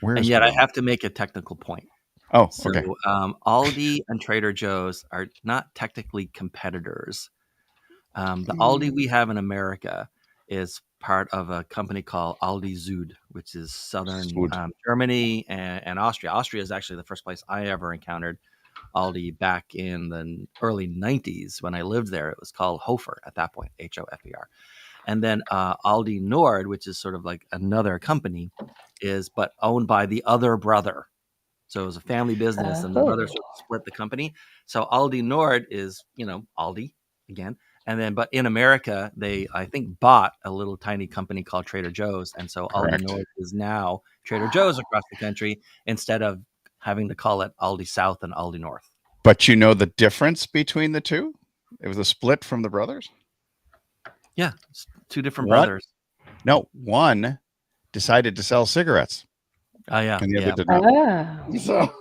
And yet I have to make a technical point. Oh, So, okay. Aldi and Trader Joe's are not technically competitors. The Aldi we have in America is part of a company called Aldi Süd, which is southern Germany and Austria. Austria is actually the first place I ever encountered Aldi back in the early 90s when I lived there. It was called Hofer at that point, Hofer. And then Aldi Nord, which is sort of like another company, but owned by the other brother. So it was a family business, and the brothers sort of split the company. So Aldi Nord is, Aldi again. And then, but in America, they, I think, bought a little tiny company called Trader Joe's. And so Correct. Aldi Nord is now Trader Joe's across the country instead of having to call it Aldi South and Aldi North. But you know the difference between the two? It was a split from the brothers? Yeah, it's two different brothers. No, one decided to sell cigarettes. Oh, yeah. And the yeah. other did not. Oh. So,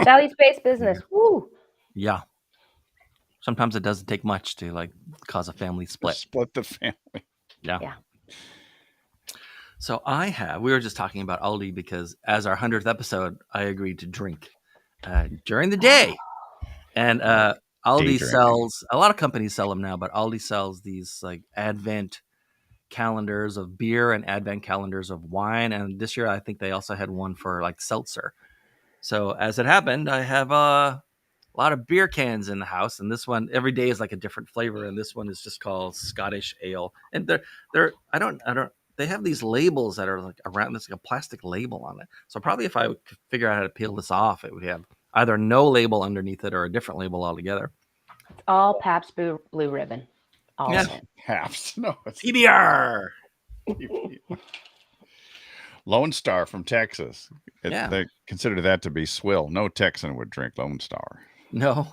Valley-based business. Woo. Yeah. Sometimes it doesn't take much to cause a family split. Split the family. Yeah. So we were just talking about Aldi because as our 100th episode, I agreed to drink during the day. And Aldi sells, a lot of companies sell them now, but Aldi sells these Advent calendars of beer and Advent calendars of wine. And this year, I think they also had one for seltzer. So as it happened, I have a lot of beer cans in the house, and this one every day is a different flavor, and this one is just called Scottish Ale. And they have these labels that are around. There's a plastic label on it. So probably if I could figure out how to peel this off, it would have either no label underneath it or a different label altogether. It's all Pabst Blue Ribbon. All of it. Pabst. No, it's PBR. Lone Star from Texas. They consider that to be swill. No Texan would drink Lone Star. No.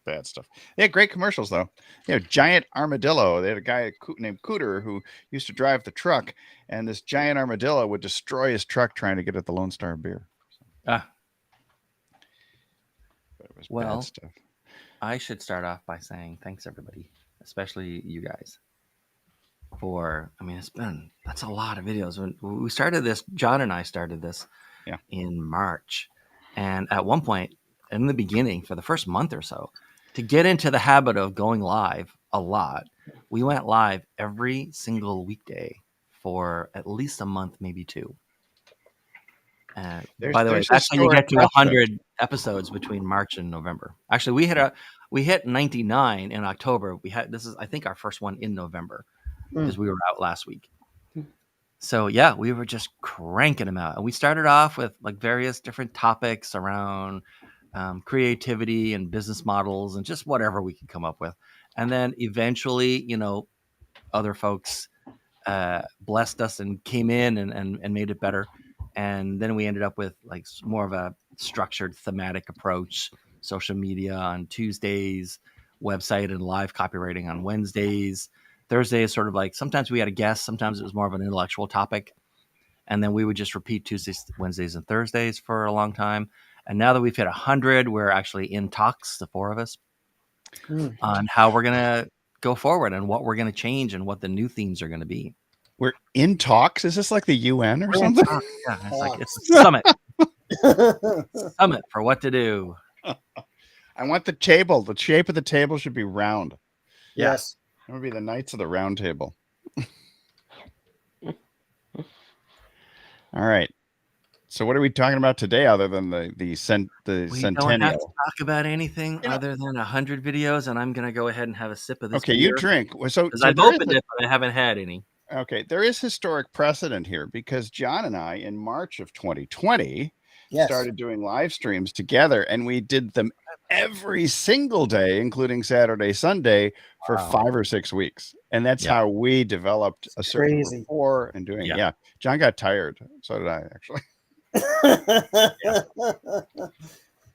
Bad stuff. They had great commercials, though. Giant armadillo. They had a guy named Cooter who used to drive the truck, and this giant armadillo would destroy his truck trying to get at the Lone Star beer. But it was bad stuff. I should start off by saying thanks, everybody, especially you guys. That's a lot of videos. When we started this, John and I started this in March. And at one point in the beginning, for the first month or so, to get into the habit of going live a lot, we went live every single weekday for at least a month, maybe two. By the way, that's how you get to 100 episodes between March and November. Actually, we hit 99 in October. This is, I think, our first one in November because we were out last week. So yeah, we were just cranking them out, and we started off with various different topics around creativity and business models and just whatever we could come up with. And then eventually, other folks blessed us and came in and made it better. And then we ended up with more of a structured thematic approach, social media on Tuesdays, website and live copywriting on Wednesdays. Thursday is sort of sometimes we had a guest, sometimes it was more of an intellectual topic. And then we would just repeat Tuesdays, Wednesdays, and Thursdays for a long time. And now that we've hit 100, we're actually in talks, the four of us, on how we're going to go forward and what we're going to change and what the new themes are going to be. We're in talks? Is this like the UN or something? Yeah, it's a summit. Summit for what to do. I want the table. The shape of the table should be round. Yes. It would be the Knights of the Round Table. All right. So what are we talking about today other than the centennial? We don't have to talk about anything other than 100 videos, and I'm going to go ahead and have a sip of this beer. You drink. So I've opened it, but I haven't had any. Okay. There is historic precedent here because John and I, in March of 2020, started doing live streams together, and we did them every single day, including Saturday, Sunday, for 5 or 6 weeks. And that's how we developed a certain rapport and doing it. Yeah. John got tired. So did I, actually. But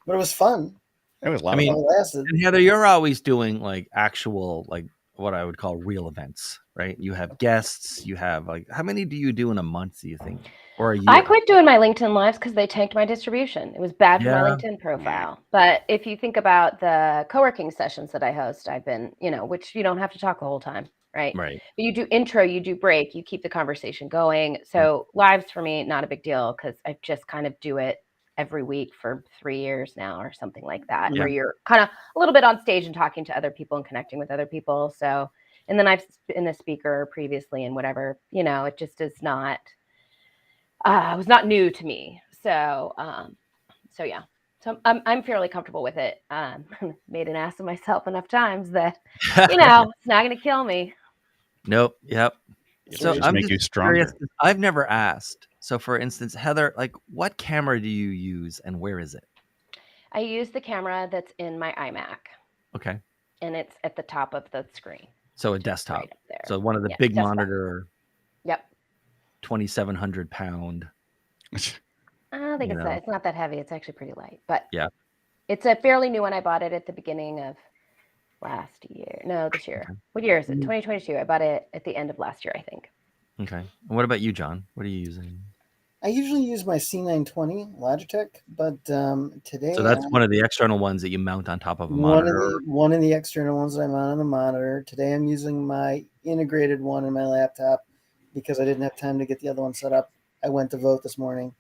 it was fun. It was a lot of fun. And Heather, you're always doing actual what I would call real events, right? You have guests. You have how many do you do in a month? Do you think, or a year? I quit doing my LinkedIn lives because they tanked my distribution. It was bad for my LinkedIn profile. But if you think about the co-working sessions that I host, I've been, which you don't have to talk the whole time, right? Right. But you do intro, you do break, you keep the conversation going. So lives for me, not a big deal because I just kind of do it every week for 3 years now or something like that, where you're kind of a little bit on stage and talking to other people and connecting with other people. So, and then I've been a speaker previously and whatever, it just is not, it was not new to me. So, yeah. So I'm fairly comfortable with it. Made an ass of myself enough times that, it's not going to kill me. Nope. Yep. So just I'm make just you stronger. curious. I've never asked. So for instance, Heather, like what camera do you use and where is it? I use the camera that's in my iMac. Okay. And it's at the top of the screen. So a desktop. Right up there. So one of the big desktop. monitor. Yep. 2,700 pound. I think it's not that heavy. It's actually pretty light, but yeah, it's a fairly new one. I bought it at the beginning of last year. No, this year. Okay. What year is it? 2022. I bought it at the end of last year, I think. Okay. And what about you, John? What are you using? I usually use my C920 Logitech, but today. So that's one of the external ones that you mount on top of a monitor. One of the external ones that I mount on the monitor. Today I'm using my integrated one in my laptop because I didn't have time to get the other one set up. I went to vote this morning.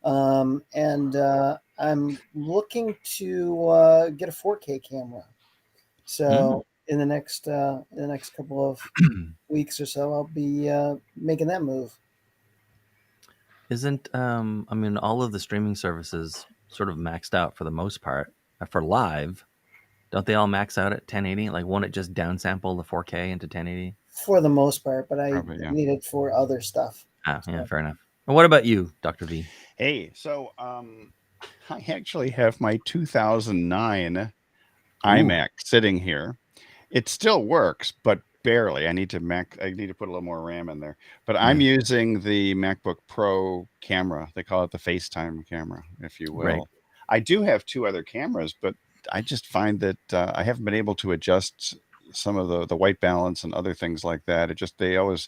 And I'm looking to get a 4K camera. So in the next couple of weeks or so, I'll be making that move. Isn't all of the streaming services sort of maxed out for the most part for live? Don't they all max out at 1080? Like, won't it just downsample the 4K into 1080? For the most part, but I need it for other stuff. Yeah, fair enough. And what about you, Dr. V? Hey, so I actually have my 2009 iMac sitting here. It still works, but barely. I need to put a little more RAM in there. But I'm using the MacBook Pro camera. They call it the FaceTime camera, if you will. Right. I do have 2 other cameras, but I just find that I haven't been able to adjust some of the white balance and other things like that. They always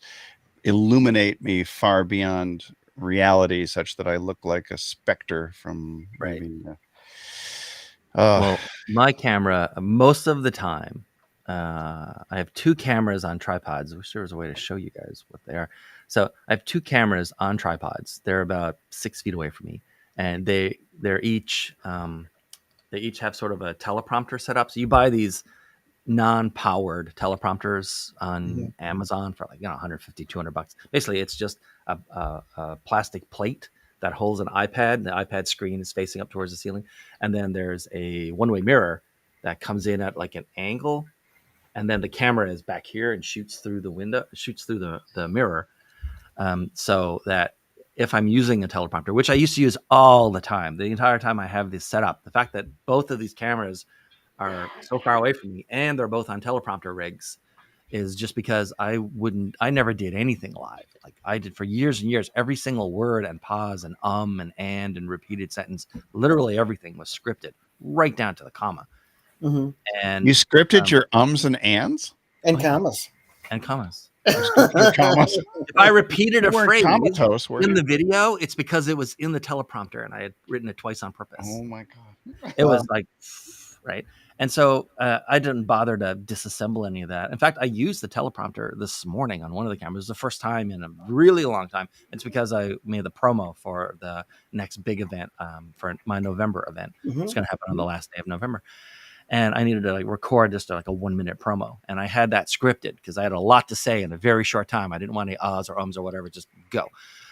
illuminate me far beyond reality, such that I look like a specter from maybe. Well, my camera, most of the time, I have 2 cameras on tripods. I wish there was a way to show you guys what they are. So I have 2 cameras on tripods. They're about 6 feet away from me, and they're each they each have sort of a teleprompter set up. So you buy these non-powered teleprompters on Amazon for like $150, $200. Basically, it's just a plastic plate that holds an iPad. The iPad screen is facing up towards the ceiling, and then there's a one-way mirror that comes in at like an angle, and then the camera is back here and shoots through the mirror, so that if I'm using a teleprompter, which I used to use all the time, the entire time I have this set up, the fact that both of these cameras are so far away from me and they're both on teleprompter rigs is just because I never did anything live. Like I did for years and years, every single word and pause and and repeated sentence, literally everything was scripted right down to the comma. And you scripted your ums and ands and commas and commas. If I repeated a phrase in the video, it's because it was in the teleprompter and I had written it twice on purpose. Oh my God. It was like, right. And so I didn't bother to disassemble any of that. In fact, I used the teleprompter this morning on one of the cameras. It was the first time in a really long time. It's because I made the promo for the next big event, for my November event. It's going to happen on the last day of November. And I needed to record just like a 1-minute promo. And I had that scripted because I had a lot to say in a very short time. I didn't want any ahs or ums or whatever, just go.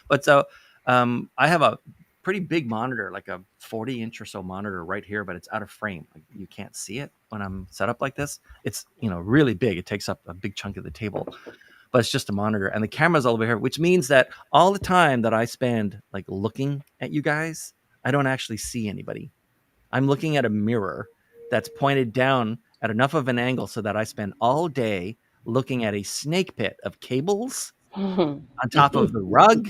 But so I have a pretty big monitor, like a 40-inch or so monitor right here, but it's out of frame. Like you can't see it when I'm set up like this. It's, really big. It takes up a big chunk of the table, but it's just a monitor. And the camera's all over here, which means that all the time that I spend like looking at you guys, I don't actually see anybody. I'm looking at a mirror that's pointed down at enough of an angle so that I spend all day looking at a snake pit of cables on top of the rug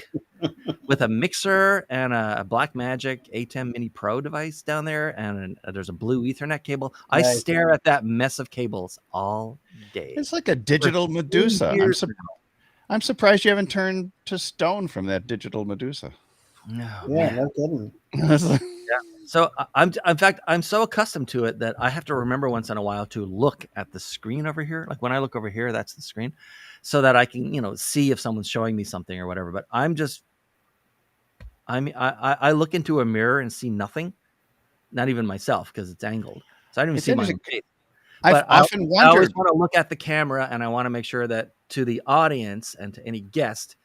with a mixer and a Blackmagic ATEM Mini Pro device down there. And there's a blue Ethernet cable. I stare at that mess of cables all day. It's like a digital Medusa. I'm surprised you haven't turned to stone from that digital Medusa. No, no kidding. So in fact, I'm so accustomed to it that I have to remember once in a while to look at the screen over here. Like when I look over here, that's the screen. so that I can, see if someone's showing me something or whatever. But I look into a mirror and see nothing, not even myself, because it's angled. So I don't even see my own face. But I've often wondered. I always want to look at the camera, and I want to make sure that to the audience and to any guest,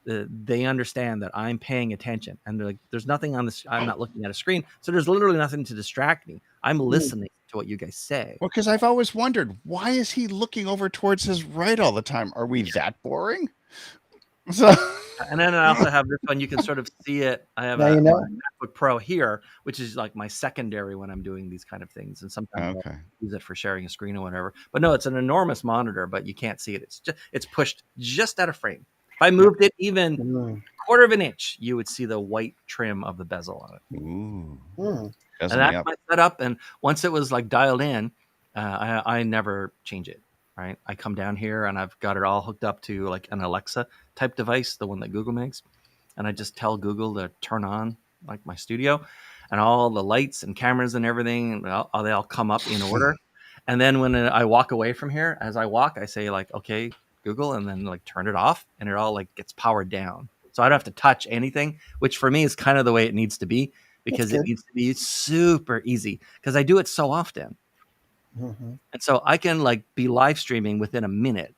they understand that I'm paying attention. And they're like, there's nothing on this. I'm not looking at a screen. So there's literally nothing to distract me. I'm listening to what you guys say. Well, because I've always wondered, why is he looking over towards his right all the time? Are we that boring? So. And then I also have this one. You can sort of see it. I have a MacBook Pro here, which is like my secondary when I'm doing these kind of things. And sometimes I use it for sharing a screen or whatever. But no, it's an enormous monitor, but you can't see it. It's pushed just out of frame. If I moved it even a quarter of an inch, you would see the white trim of the bezel on it. Ooh. And that's my setup. And once it was like dialed in, I never change it. Right. I come down here and I've got it all hooked up to like an Alexa type device, the one that Google makes. And I just tell Google to turn on like my studio, and all the lights and cameras and everything, they all come up in order. And then when I walk away from here, as I walk, I say like, okay, Google, and then like turn it off, and it all like gets powered down. So I don't have to touch anything, which for me is kind of the way it needs to be, because it needs to be super easy, because I do it so often. And so I can like be live streaming within a minute.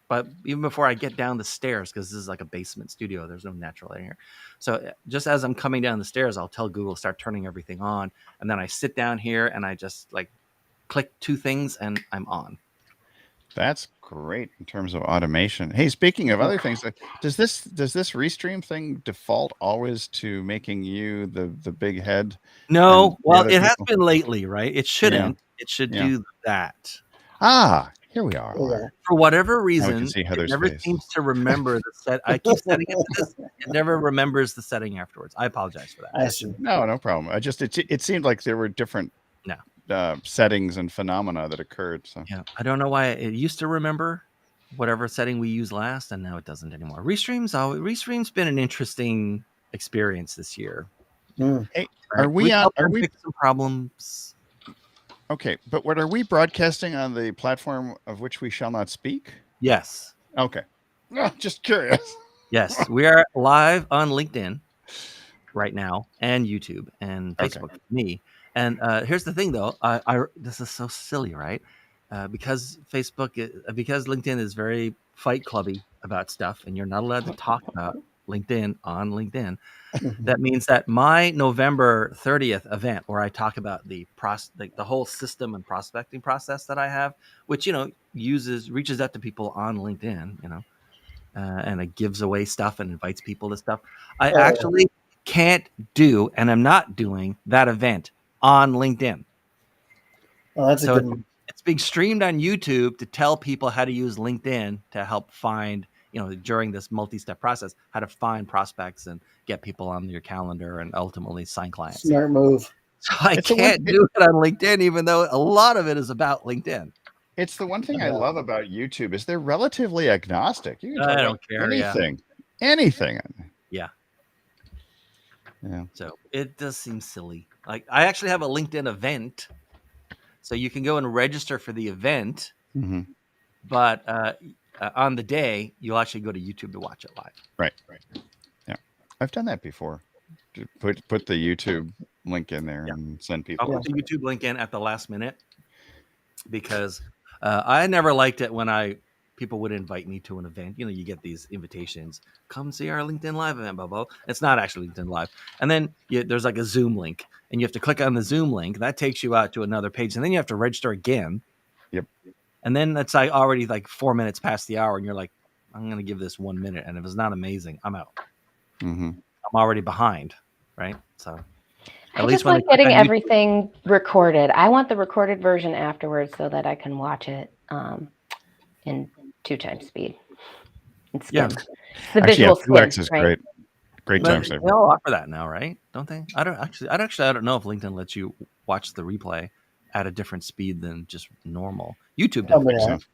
But even before I get down the stairs, because this is like a basement studio, there's no natural air here. So just as I'm coming down the stairs, I'll tell Google, start turning everything on. And then I sit down here and I just like click 2 things and I'm on. That's great in terms of automation. Hey, speaking of other things, does this Restream thing default always to making you the big head? No, well, it has been lately, right? It shouldn't. It should do that. Here we are. For whatever reason, it never seems to remember the set. I keep setting it to this. It never remembers the setting afterwards. I apologize for that. I see. No problem. It seemed like there were different settings and phenomena that occurred. So yeah, I don't know why it used to remember whatever setting we used last, and now it doesn't anymore. Restream's been an interesting experience this year. Hey, are we fix some problems? Okay, but are we broadcasting on the platform of which we shall not speak? Yes. Okay. Just curious. Yes, we are live on LinkedIn right now, and YouTube and Facebook. Me. And here's the thing, though. This is so silly, right? Because LinkedIn is very Fight Clubby about stuff, and you're not allowed to talk about LinkedIn on LinkedIn. That means that my November 30th event, where I talk about the whole system and prospecting process that I have, which reaches out to people on LinkedIn, and it gives away stuff and invites people to stuff. I actually can't do, and I'm not doing that event on LinkedIn. Oh, that's a good one. It's being streamed on YouTube to tell people how to use LinkedIn to help find, during this multi-step process, how to find prospects and get people on your calendar and ultimately sign clients. Smart move. So I can't do it on LinkedIn, even though a lot of it is about LinkedIn. It's the one thing I love about YouTube is they're relatively agnostic. You can talk about anything. Anything. Yeah. So it does seem silly. Like, I actually have a LinkedIn event, so you can go and register for the event, but on the day you'll actually go to YouTube to watch it live. Right. Yeah, I've done that before. Put the YouTube link in there and send people. I'll put the YouTube link in at the last minute, because I never liked it when people would invite me to an event. You get these invitations, come see our LinkedIn Live event, blah, blah. It's not actually LinkedIn Live. And then there's like a Zoom link, and you have to click on the Zoom link. That takes you out to another page, and then you have to register again. Yep. And then it's like already like 4 minutes past the hour, and you're like, I'm going to give this 1 minute. And if it's not amazing, I'm out. I'm already behind, right? So at least like getting everything recorded. I want the recorded version afterwards so that I can watch it in 2x speed. It's the visual 2x is great. Great time saver. They all offer that now, right? Don't they? I don't know if LinkedIn lets you watch the replay at a different speed than just normal. YouTube does.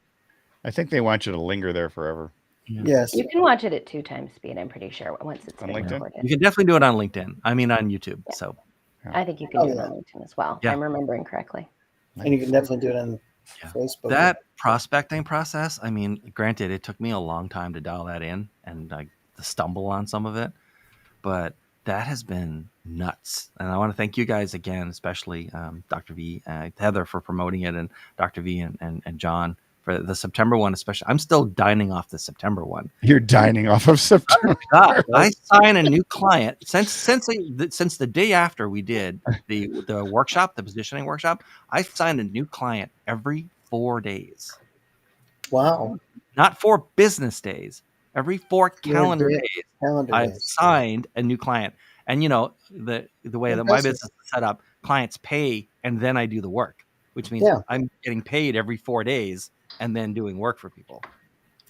I think they want you to linger there forever. Yes. You can watch it at 2x speed, I'm pretty sure, once it's on LinkedIn. recorded. You can definitely do it on LinkedIn. I mean, on YouTube. So I think you can do it on LinkedIn as well. I'm remembering correctly. And you can definitely do it on Facebook. That prospecting process, I mean, granted, it took me a long time to dial that in and to stumble on some of it, but that has been nuts. And I want to thank you guys again, especially Dr. V, Heather for promoting it, and Dr. V and John for the September one, especially. I'm still dining off the September one. You're dining off of September. I sign a new client since the day after we did the workshop, the positioning workshop. I signed a new client every 4 days. Wow. Not 4 business days. Every 4 calendar days. I've signed a new client. And the way that my business is set up, clients pay and then I do the work, which means I'm getting paid every 4 days and then doing work for people.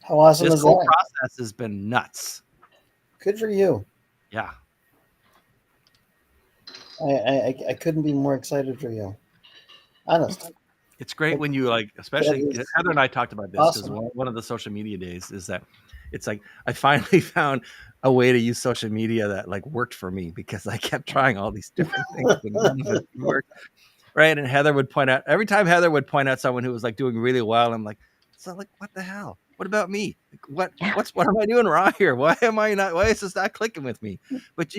How awesome is that? This whole process has been nuts. Good for you. Yeah. I couldn't be more excited for you. Honestly. It's great when you especially Heather and I talked about this because one of the social media days is that it's like I finally found a way to use social media that worked for me because I kept trying all these different things and none of it worked. Right. And Heather would point out every time Heather would point out someone who was doing really well. I'm like, what the hell? What about me? What am I doing wrong here? Why is this not clicking with me? But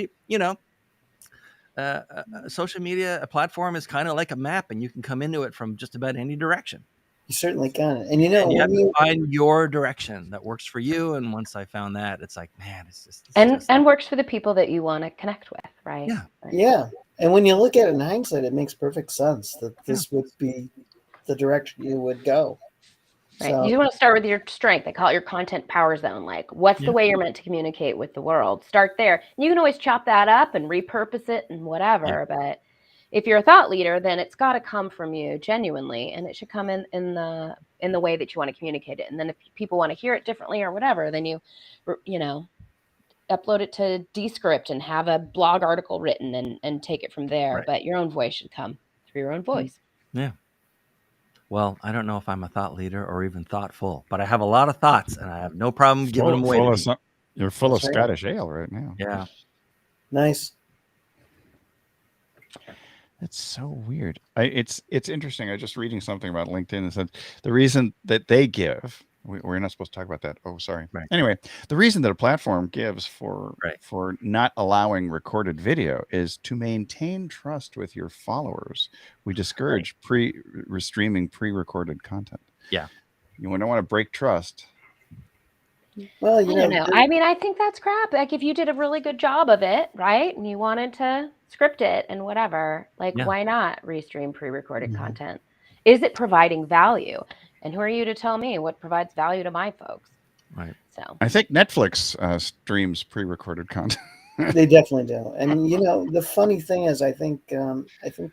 social media, a platform is kind of like a map, and you can come into it from just about any direction. You certainly can, and you have to find your direction that works for you. And once I found that, it's like, man, it's and works for the people that you want to connect with, right? Yeah, yeah. And when you look at it in hindsight, it makes perfect sense that this would be the direction you would go. Right. So, you want to start with your strength. I call it your content power zone. What's the way you're meant to communicate with the world? Start there. You can always chop that up and repurpose it and whatever. Yeah. But if you're a thought leader, then it's got to come from you genuinely, and it should come in the way that you want to communicate it. And then if people want to hear it differently or whatever, then you upload it to Descript and have a blog article written and take it from there. Right. But your own voice should come through your own voice. Yeah. Well, I don't know if I'm a thought leader or even thoughtful, but I have a lot of thoughts, and I have no problem giving them away. You're full of Scottish ale right now. Yeah. Nice. That's so weird. It's interesting. I was just reading something about LinkedIn and said the reason that they give. We're not supposed to talk about that. Oh, sorry. Right. Anyway, the reason that a platform gives for not allowing recorded video is to maintain trust with your followers. We discourage streaming pre-recorded content. Yeah. You don't want to break trust. Well, I don't know. I mean, I think that's crap. If you did a really good job of it, right, and you wanted to script it and whatever, why not restream pre-recorded content? Is it providing value? And who are you to tell me what provides value to my folks? Right. So I think Netflix streams pre-recorded content. They definitely do. And the funny thing is, I think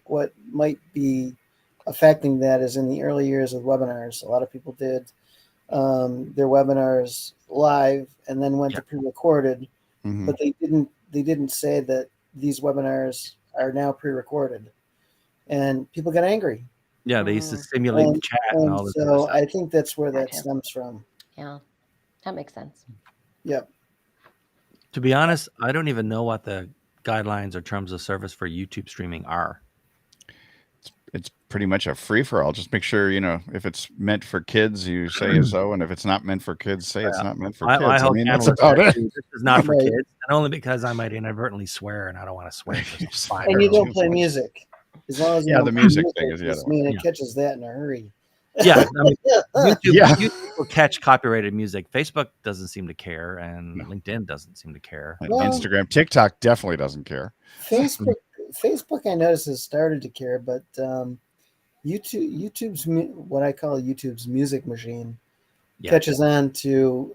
what might be affecting that is in the early years of webinars, a lot of people did their webinars live and then went to pre-recorded, but they didn't say that these webinars are now pre-recorded, and people got angry. Yeah, they used to simulate the chat and all this. So I think that's where that stems from. Yeah, that makes sense. Yep. To be honest, I don't even know what the guidelines or terms of service for YouTube streaming are. It's pretty much a free-for-all. Just make sure, if it's meant for kids, you say so, and if it's not meant for kids, say it's not meant for kids. I mean, that's about it. This is not for kids, and only because I might inadvertently swear, and I don't want to swear. And you don't play music. As long as the music thing is it catches that in a hurry. Yeah, I mean, YouTube will catch copyrighted music. Facebook doesn't seem to care, and LinkedIn doesn't seem to care. Instagram, TikTok definitely doesn't care. Facebook, I noticed, has started to care, but YouTube's what I call YouTube's music machine catches on to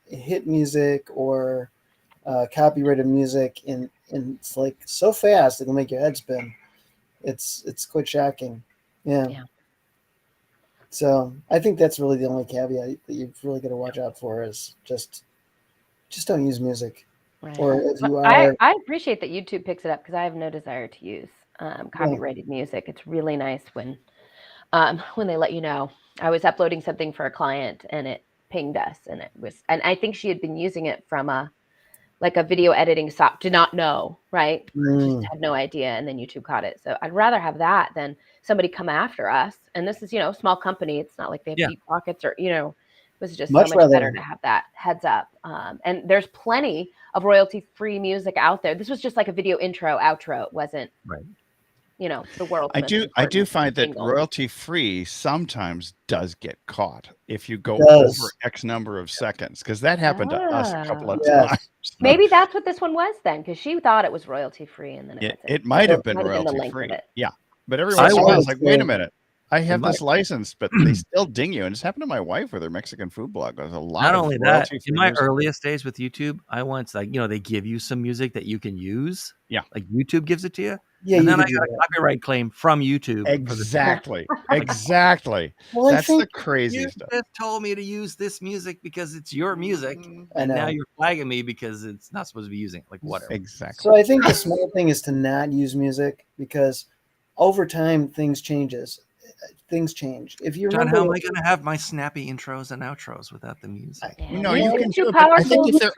hit music or copyrighted music, and it's so fast it'll make your head spin. It's quite shocking. Yeah. So I think that's really the only caveat that you've really got to watch out for is just don't use music. Right. Or if you are, I appreciate that YouTube picks it up because I have no desire to use copyrighted music. It's really nice when they let you know. I was uploading something for a client and it pinged us, and I think she had been using it from a like a video editing software, did not know, right? Mm. Just had no idea, and then YouTube caught it. So I'd rather have that than somebody come after us. And this is, small company. It's not like they have deep pockets or, it was just so much better to have that heads up. And there's plenty of royalty-free music out there. This was just like a video intro, outro. It wasn't, right. The world's I do find that royalty-free sometimes does get caught if you go over X number of seconds, because that happened to us a couple of times. Maybe that's what this one was then, because she thought it was royalty-free, and then it might have been royalty-free. Yeah, but every once in a while, it's like, wait a minute, I have this license, but they still ding you. And it's happened to my wife with her Mexican food blog. There's a lot. Not only that, in my earliest days with YouTube, I once they give you some music that you can use. Yeah, like YouTube gives it to you. Yeah, and then I got a copyright claim from YouTube. Exactly. Exactly. Well, that's the crazy stuff. You just told me to use this music because it's your music, and now you're flagging me because it's not supposed to be using it. Like, whatever. Exactly. So I think the smart thing is to not use music, because over time things change. If you remember, John, how am I going to have my snappy intros and outros without the music? You can do it. I think if they're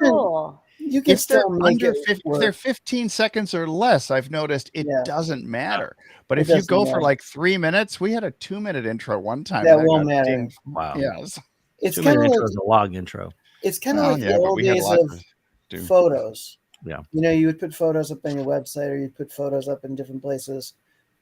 you can still make it if they're 15 seconds or less, I've noticed it doesn't matter. But if you go for like 3 minutes, we had a 2-minute intro one time. That won't matter. Wow. Yes. It's 2-minute intro is a long intro. It's kind of like the old days of photos. Yeah. You would put photos up on your website, or you'd put photos up in different places.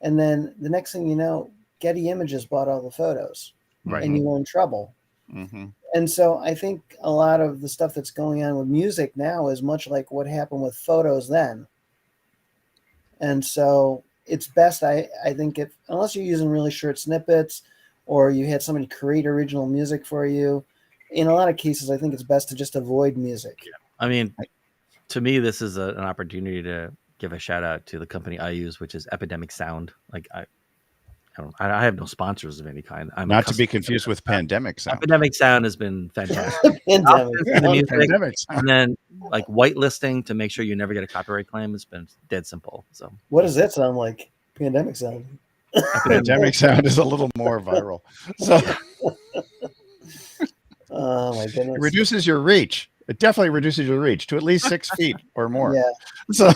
And then the next thing you know, Getty Images bought all the photos. Right. And you were in trouble. Mm-hmm. And so I think a lot of the stuff that's going on with music now is much like what happened with photos then. And so it's best, I think, unless you're using really short snippets, or you had somebody create original music for you, in a lot of cases, I think it's best to just avoid music. Yeah. I mean, to me, this is an opportunity to give a shout out to the company I use, which is Epidemic Sound. Like I have no sponsors of any kind. I'm not to be confused with Pandemic Sound. Epidemic Sound has been fantastic. Pandemic. And then like whitelisting to make sure you never get a copyright claim has been dead simple. So what does that sound like? Pandemic Sound. Pandemic Sound is a little more viral. So oh my goodness. It reduces your reach. It definitely reduces your reach to at least 6 feet or more. Yeah. So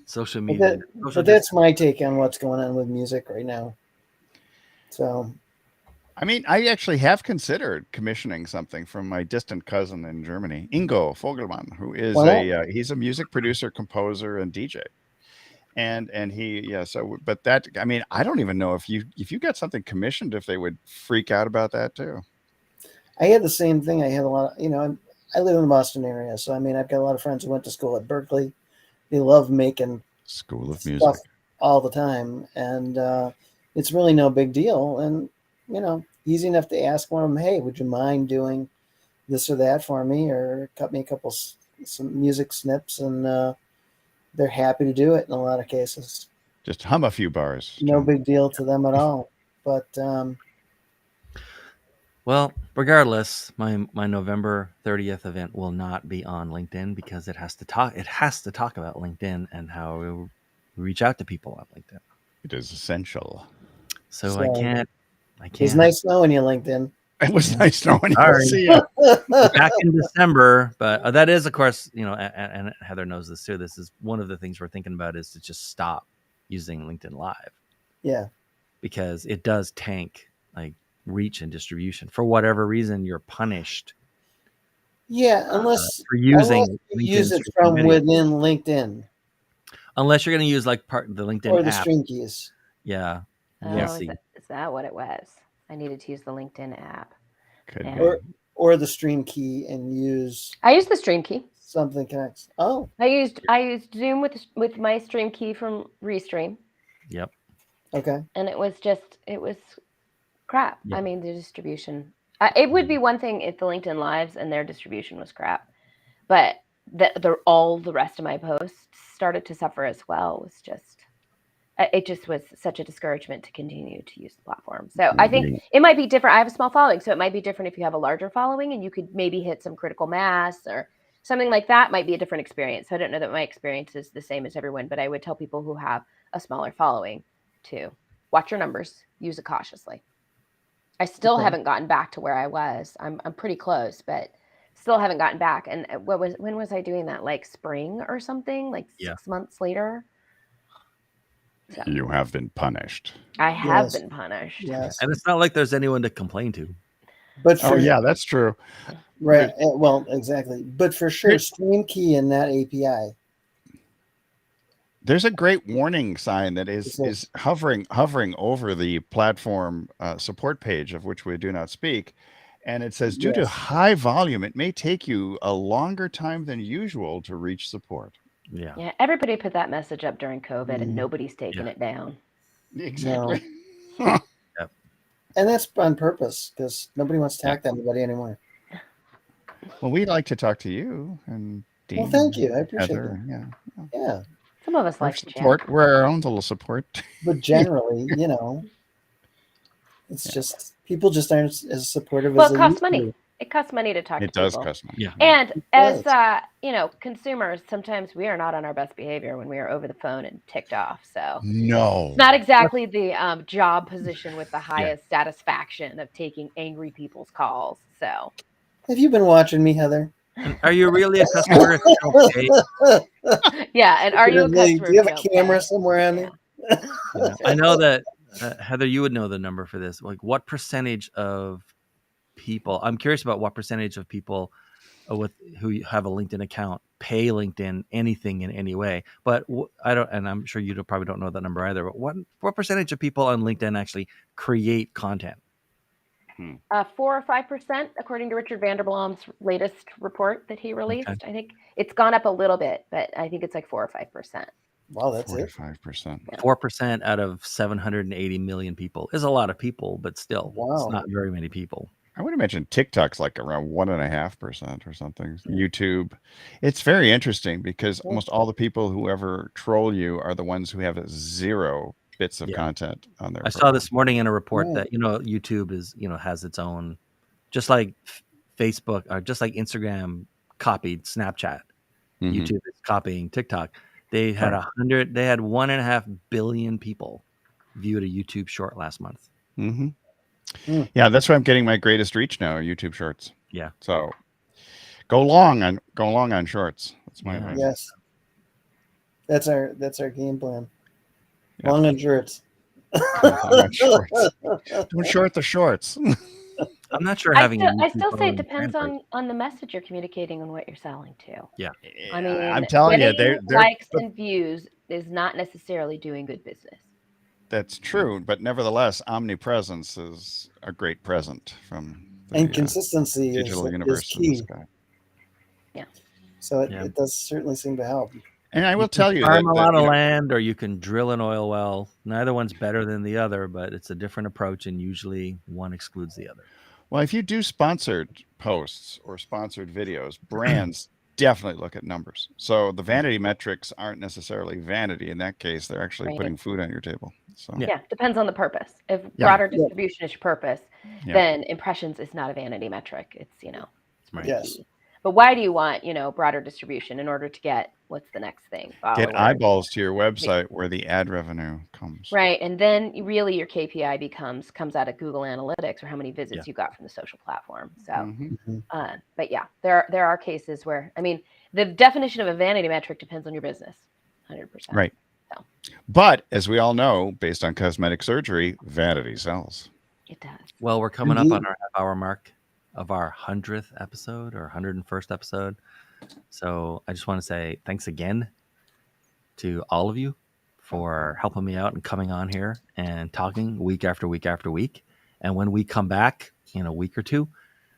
social media. But that's my take on what's going on with music right now. So, I mean, I actually have considered commissioning something from my distant cousin in Germany, Ingo Vogelmann, who is he's a music producer, composer, and DJ. And but that, I mean, I don't even know if you got something commissioned, if they would freak out about that too. I had the same thing. I had a lot of, I live in the Boston area, so I mean, I've got a lot of friends who went to school at Berkeley. They love making School of Music all the time, and it's really no big deal. And easy enough to ask one of them, hey, would you mind doing this or that for me, or cut me some music snips, and they're happy to do it in a lot of cases. Just hum a few bars. No big deal to them at all. But well, regardless, my November 30th event will not be on LinkedIn, because it has to talk about LinkedIn and how we reach out to people on LinkedIn. It is essential. So I can't. It's nice knowing you, LinkedIn. It was nice knowing you. See you. Back in December, but that is, of course, and Heather knows this too. This is one of the things we're thinking about, is to just stop using LinkedIn Live. Yeah. Because it does tank like reach and distribution. For whatever reason, you're punished. Yeah, unless for using use it from within LinkedIn. Unless you're going to use like the LinkedIn or the app. stream keys. Yeah. Is that what it was? I needed to use the LinkedIn app. Or the stream key and use. I used the stream key. Something connects. Oh. I used Zoom with my stream key from Restream. Yep. Okay. And it was crap. Yep. I mean, the distribution. It would be one thing if the LinkedIn Lives and their distribution was crap, but all the rest of my posts started to suffer as well. It just was such a discouragement to continue to use the platform. So I think it might be different. I have a small following, so it might be different if you have a larger following and you could maybe hit some critical mass or something like that. Might be a different experience. So I don't know that my experience is the same as everyone, but I would tell people who have a smaller following to watch your numbers, use it cautiously. I still haven't gotten back to where I was. I'm pretty close, but still haven't gotten back. And when was I doing that? Like spring or something? Like 6 months later? So. You have been punished. I have been punished. Yes. And it's not like there's anyone to complain to. But yeah, that's true. Right. Well, exactly. But for sure, stream key in that API. There's a great warning sign that is hovering over the platform support page, of which we do not speak. And it says, due to high volume, it may take you a longer time than usual to reach support. Yeah. Everybody put that message up during COVID and nobody's taken it down. Exactly. No. And that's on purpose because nobody wants to talk to anybody anymore. Well, we'd like to talk to you and Dean. Well, thank you. I appreciate Heather, it. Yeah. Some of us like to support. chat. We're our own little support. But generally, it's just people just aren't as supportive as they it costs used money. to. It costs money to talk to people. It does cost money. Yeah. And as consumers, sometimes we are not on our best behavior when we are over the phone and ticked off. So no, it's not exactly the job position with the highest satisfaction of taking angry people's calls. So have you been watching me, Heather? Are you really a customer? Yeah, and are you a customer? Do you have a camera somewhere on there? I know that Heather, you would know the number for this. Like, what percentage of people? I'm curious about what percentage of people who have a LinkedIn account pay LinkedIn anything in any way. But I don't, and I'm sure you probably don't know that number either. But what percentage of people on LinkedIn actually create content? 4 or 5%, according to Richard Vanderblom's latest report that he released. Okay. I think it's gone up a little bit, but I think it's like 4 or 5%. Wow, that's 45%. 4% out of 780 million people is a lot of people, but still, it's not very many people. I would imagine TikTok's like around 1.5% or something. YouTube, it's very interesting because almost all the people who ever troll you are the ones who have 0 bits of content on their. I saw this morning in a report that YouTube is has its own, just like Facebook or just like Instagram copied Snapchat, YouTube is copying TikTok. They had 1.5 billion people viewed a YouTube short last month. Yeah, that's why I'm getting my greatest reach now, YouTube Shorts. Yeah. So go long on Shorts. That's my advice. Yes. That's our game plan. Yeah. Long on shorts. Don't short the shorts. I'm not sure I still say it depends on the message you're communicating and what you're selling to. Yeah. I mean, I'm telling you, they're likes and views is not necessarily doing good business. That's true, but nevertheless, omnipresence is a great present from the, and consistency digital universe is key. Yeah. So it does certainly seem to help. And I will tell you farm a lot of land, or you can drill an oil well. Neither one's better than the other, but it's a different approach, and usually one excludes the other. Well, if you do sponsored posts or sponsored videos, brands definitely look at numbers. So the vanity metrics aren't necessarily vanity. In that case, they're actually putting food on your table. So depends on the purpose. If broader distribution is your purpose, then impressions is not a vanity metric. It's key. But why do you want broader distribution in order to get what's the next thing? Get eyeballs to your website where the ad revenue comes. Right, and then really your KPI comes out of Google Analytics or how many visits you got from the social platform. So, but there are cases where the definition of a vanity metric depends on your business, 100%. Right. So. But as we all know, based on cosmetic surgery, vanity sells. It does. Well, we're coming up on our half-hour mark of our 100th episode or 101st episode. So I just want to say thanks again to all of you for helping me out and coming on here and talking week after week after week. And when we come back in a week or two,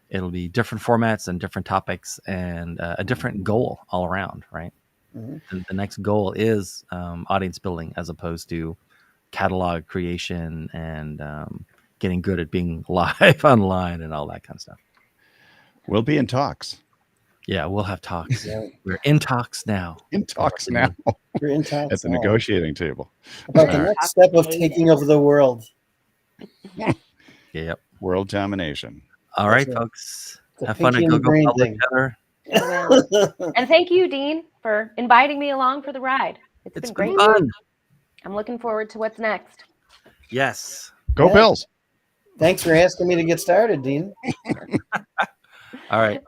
it'll be different formats and different topics and a different goal all around, right? Mm-hmm. The next goal is audience building as opposed to catalog creation and getting good at being live online and all that kind of stuff. We'll be in talks. Yeah, we'll have talks. We're in talks now. In talks now. We're in talks at the negotiating table. About the next step of taking over the world. Yep. World domination. All right, folks. Have fun at Google Public together. And thank you, Dean, for inviting me along for the ride. It's been great. Fun. I'm looking forward to what's next. Yes. Go Bills. Thanks for asking me to get started, Dean. All right.